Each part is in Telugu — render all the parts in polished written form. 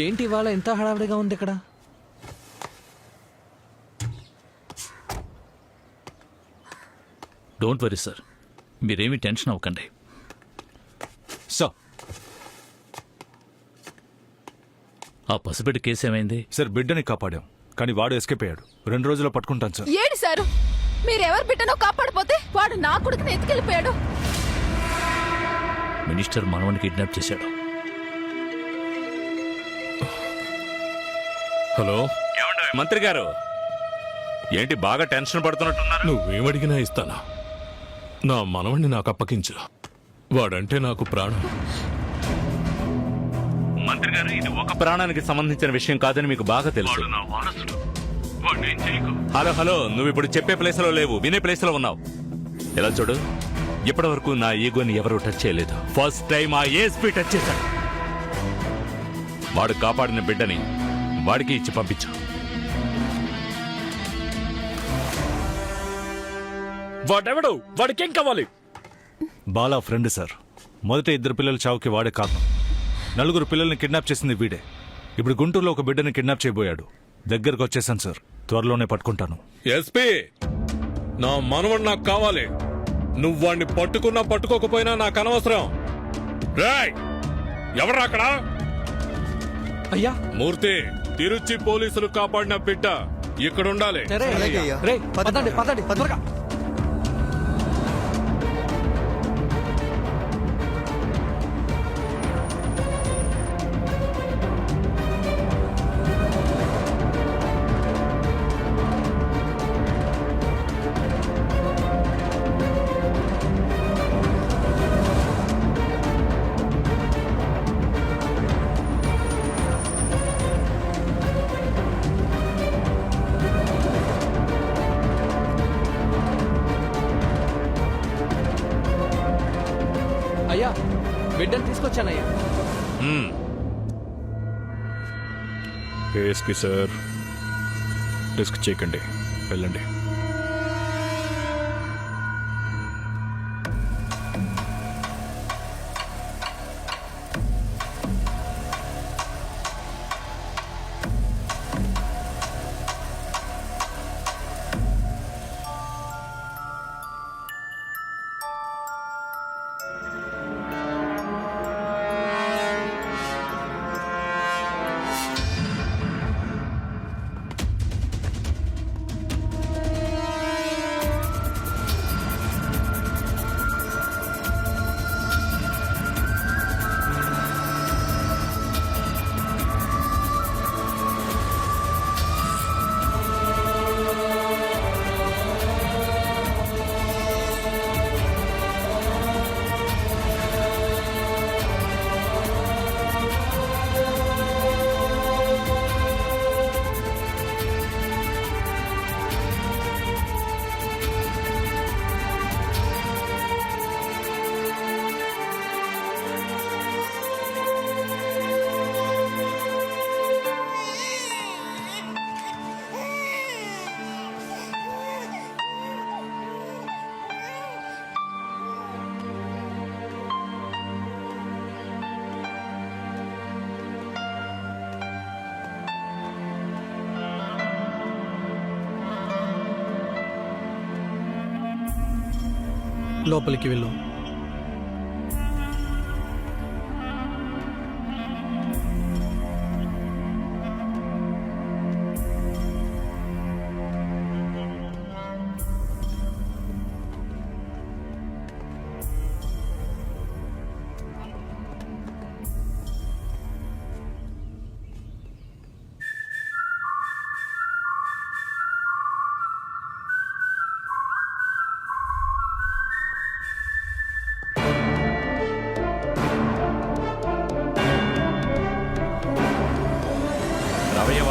ఏంటి ఇవాళ ఎంత హడావిడిగా ఉంది ఇక్కడ? డోంట్ వరీ సార్, మీరేమీ టెన్షన్ అవ్వకండి. సార్ ఆ పసిబిడ్డ కేసు ఏమైంది? సార్ బిడ్డని కాపాడాం, కానీ వాడు ఎస్కేప్ అయ్యాడు. 2 రోజుల్లో పట్టుకుంటాను సార్. ఏడు సారు, మీరెవరు బిడ్డనో కాపాడిపోతే వాడు నా కొడుకుని ఎత్తుకెళ్ళిపోయాడు. మినిస్టర్ మనవని కిడ్నాప్ చేశాడు. హలో మంత్రి గారు, ఏంటి బాగా టెన్షన్ పడుతున్నట్టున్నారు? నువ్వేమడిగినా ఇస్తానా? నా మనవణ్ణి నాకు అప్పగించు. వాడంటే నాకు ప్రాణం. మంత్రి గారు, ఇది ఒక ప్రాణానికి సంబంధించిన విషయం కాదని మీకు బాగా తెలుసు. హలో హలో, నువ్వు ఇప్పుడు చెప్పే ప్లేస్ లో లేవు, వినే ప్లేస్ లో ఉన్నావు. ఎలా చూడు, ఇప్పటి వరకు నా ఈగోని ఎవరు టచ్ చేయలేదు. ఫస్ట్ టైం ఆ ఏఎస్పీ టచ్ చేశాడు. వాడు కాపాడిన బిడ్డని వాడికి ఇచ్చి పంపించు. వాడెవడు? వాడికేం కావాలి? Bala friend sir. మొదట 2 పిల్లల చావుకి వాడే కారణం. 4 పిల్లల్ని కిడ్నాప్ చేసింది వీడే. ఇప్పుడు గుంటూరులో ఒక బిడ్డని కిడ్నాప్ చేయబోయాడు. దగ్గరకు వచ్చేసాను సార్, త్వరలోనే పట్టుకుంటాను. ఎస్పీ, నా మనవడు నాకు కావాలి. నువ్వు వాడిని పట్టుకున్నా పట్టుకోకపోయినా నాకు అనవసరం. రేయ్, ఎవరు అక్కడ? అయ్యా మూర్తి, తిరుచి పోలీసులు కాపాడిన బిడ్డ ఇక్కడ ఉండాలి. పదండి పదండి త్వరగా. అయ్యా, బిడ్డను తీసుకొచ్చానయ్యా. కేసుకి సార్ రిస్క్ చేయకండి, వెళ్ళండి. లోపలికి వెళ్ళు.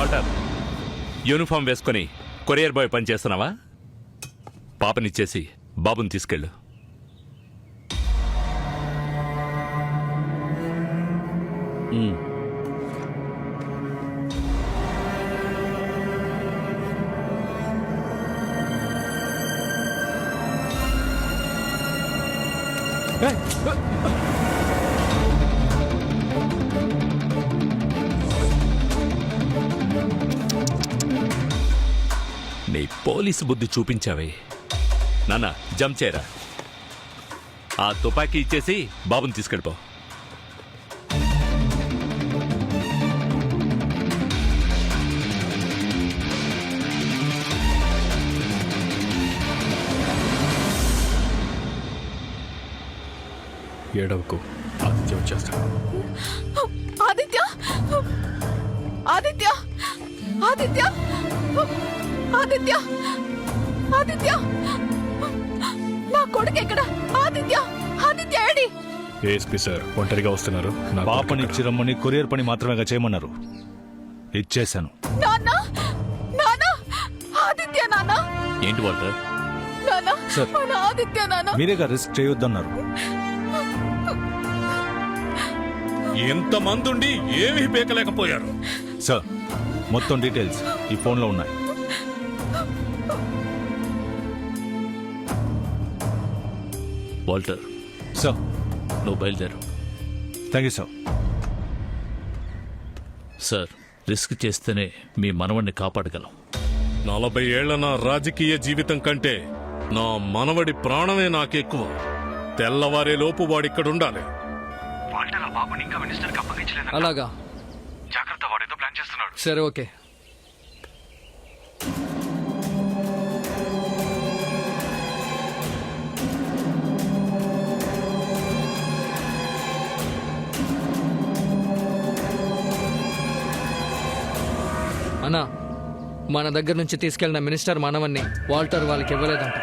వాల్టర్, యూనిఫామ్ వేసుకొని కొరియర్ బాయ్ పని చేస్తున్నావా? పాపనిచ్చేసి బాబుని తీసుకెళ్ళు. నీ పోలీసు బుద్ధి చూపించావే. నాన్న, జంప్ చేయరా. ఆ తుపాకీ ఇచ్చేసి బాబుని తీసుకెళ్ళిపో. ఏడవకు, ఆదిత్య వచ్చేస్తాడు. ఆదిత్య ఆదిత్య ఆదిత్య ఆదిత్య ఆదిత్య నా కొడుకు ఎక్కడ? Aditya Aditya AD? ASP sir ఒంటరిగా వస్తున్నారు. పాపనిచ్చి రమ్మని కొరియర్ పని మాత్రమేగా చేయమన్నారు. ఇచ్చేశాను. నాన్న నాన్న ఆదిత్య నాన్న ఏంటి వాల్టర్? నాన్న సార్. మన ఆదిత్య నాన్న మీరేగా రిస్క్ చేయొద్దన్నారు. ఎంతమంది ఉండి ఏమీ పీకలేకపోయారు. సార్, మొత్తం డీటెయిల్స్ ఈ ఫోన్లో ఉన్నాయి. Walter, sir. నువ్వు బయలుదేరు. Thank you sir. Sir, risk చేస్తేనే మీ మనవణ్ణి కాపాడగలం. 40 ఏళ్ల నా రాజకీయ జీవితం కంటే నా మనవడి ప్రాణమే నాకెక్కువ. తెల్లవారే లోపు వాడిక్కడుండాలి. అలాగా, సరే ఓకే. అన్నా, మన దగ్గర నుంచి తీసుకెళ్లిన మినిస్టర్ మనవన్ని వాల్టర్ వాళ్ళకి ఇవ్వలేదంట.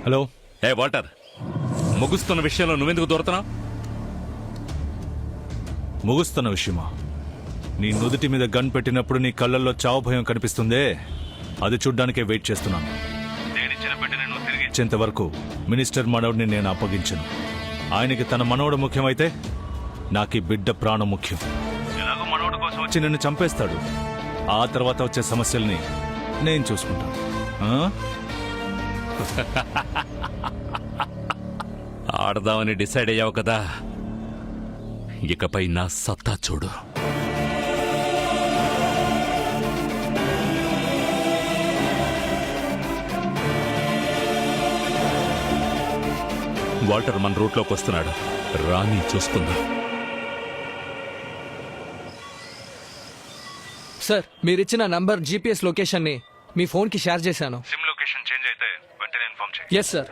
హలో. ఏ వాల్టర్, ముగుస్తున్న విషయంలో నువ్వెందుకు దూరతున్నావు? ముగుస్తున్న విషయమా? నీ నుదుటి మీద గన్ పెట్టినప్పుడు నీ కళ్ళల్లో చావు భయం కనిపిస్తుందే, అది చూడ్డానికే వెయిట్ చేస్తున్నాను. నేనిచ్చిన బిడ్డని నువ్వు తిరిగి ఇచ్చేంత వరకు మినిస్టర్ మనవడిని నేను అప్పగించను. ఆయనకి తన మనవడు ముఖ్యమైతే నాకు ఈ బిడ్డ ప్రాణం ముఖ్యం. ఎలాగో మనవడు కోసం వచ్చి నిన్ను చంపేస్తాడు. ఆ తర్వాత వచ్చే సమస్యల్ని నేను చూసుకుంటాను. ఆడదామని డిసైడ్ అయ్యావు కదా, ఇకపై నా సత్తా చూడు. వాల్టర్ మన రూట్లోకి వస్తున్నాడు. రాని చూసుకుందాం. సార్, మీరిచ్చిన నంబర్ జీపీఎస్ లొకేషన్ ని మీ ఫోన్ కి షేర్ చేశాను. సిమ్ లొకేషన్ చేంజ్ అయితే వెంటనే ఇన్ఫార్మ్ చేయి. Yes sir.